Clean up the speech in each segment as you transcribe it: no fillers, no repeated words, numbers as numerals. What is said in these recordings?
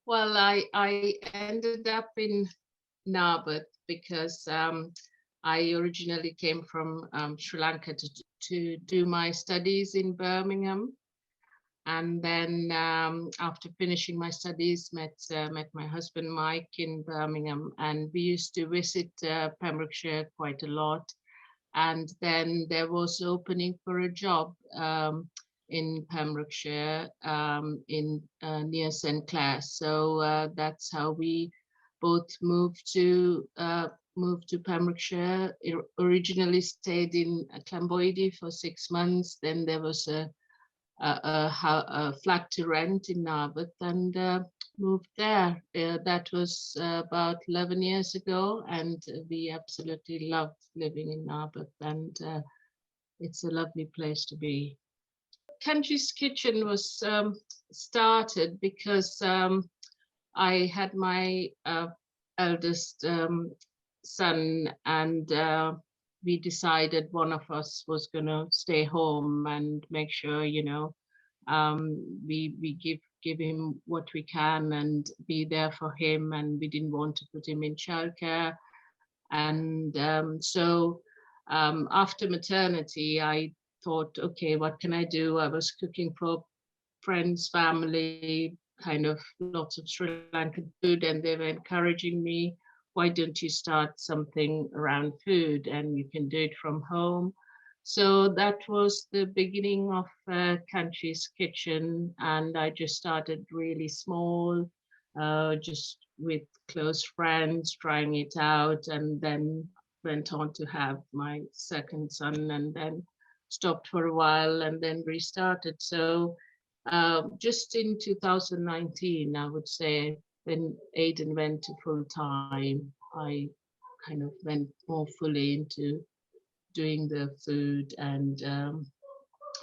Well, I ended up in Narberth because I originally came from Sri Lanka to do my studies in Birmingham. And then after finishing my studies, met my husband Mike in Birmingham, and we used to visit Pembrokeshire quite a lot. And then there was opening for a job in Pembrokeshire in near St Clair. So that's how we both moved to Pembrokeshire. Originally stayed in Clamboydy for 6 months. Then there was a flat to rent in Narberth, and moved there. That was about 11 years ago, and we absolutely loved living in Narberth, and it's a lovely place to be. Kanchi's Kitchen was started because I had my eldest son, and we decided one of us was going to stay home and make sure, we give him what we can and be there for him, and we didn't want to put him in childcare. And so after maternity, I thought, okay, what can I do? I was cooking for friends, family, kind of lots of Sri Lankan food, and they were encouraging me, why don't you start something around food and you can do it from home? So that was the beginning of Kanchi's Kitchen, and I just started really small, just with close friends, trying it out, and then went on to have my second son, and then stopped for a while and then restarted. So just in 2019, I would say, when Aidan went to full time, I kind of went more fully into doing the food and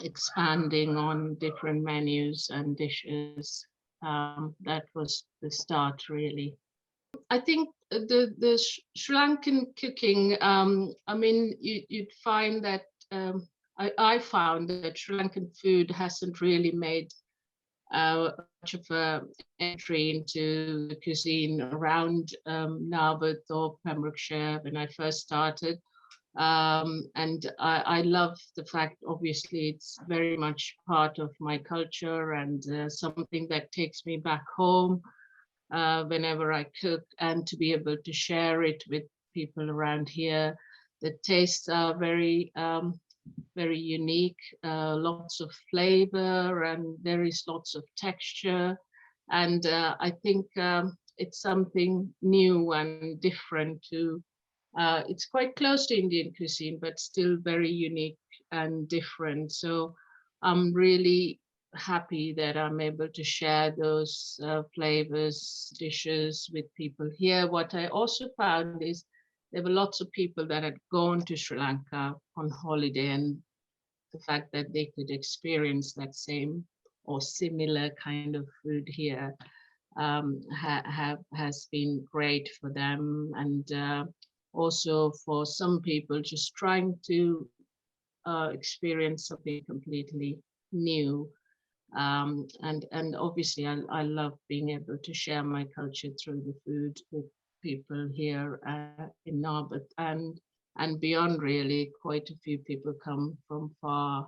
expanding on different menus and dishes. That was the start, really. I think the Sri Lankan cooking. I mean, you'd find that I found that Sri Lankan food hasn't really made much of a entry into the cuisine around Narberth or Pembrokeshire when I first started. And I love the fact, obviously, it's very much part of my culture and something that takes me back home whenever I cook, and to be able to share it with people around here. The tastes are very unique, lots of flavor, and there is lots of texture. And I think it's something new and different to, it's quite close to Indian cuisine, but still very unique and different. So I'm really happy that I'm able to share those flavors, dishes with people here. What I also found is there were lots of people that had gone to Sri Lanka on holiday, and the fact that they could experience that same or similar kind of food here has been great for them. And also for some people just trying to experience something completely new. And obviously I love being able to share my culture through the food with people here in Narberth and beyond. Really, quite a few people come from far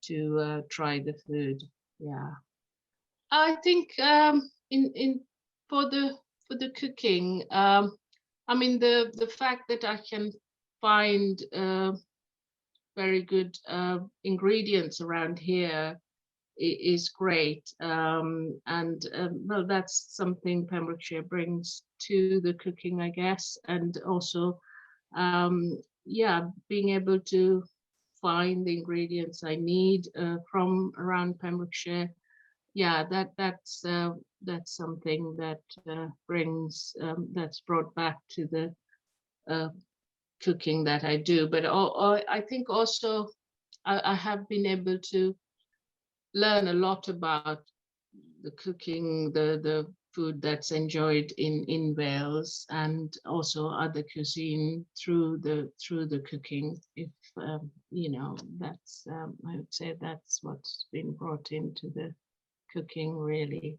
to try the food. Yeah, I think in for the cooking, I mean the fact that I can find very good ingredients around here is great. And well, that's something Pembrokeshire brings to the cooking, I guess. And also, yeah, being able to find the ingredients I need from around Pembrokeshire. Yeah, that's something that brings that's brought back to the uh, cooking that I do. But I think also I have been able to learn a lot about the cooking, the food that's enjoyed in Wales, and also other cuisine through the cooking. If that's I would say that's what's been brought into the cooking, really.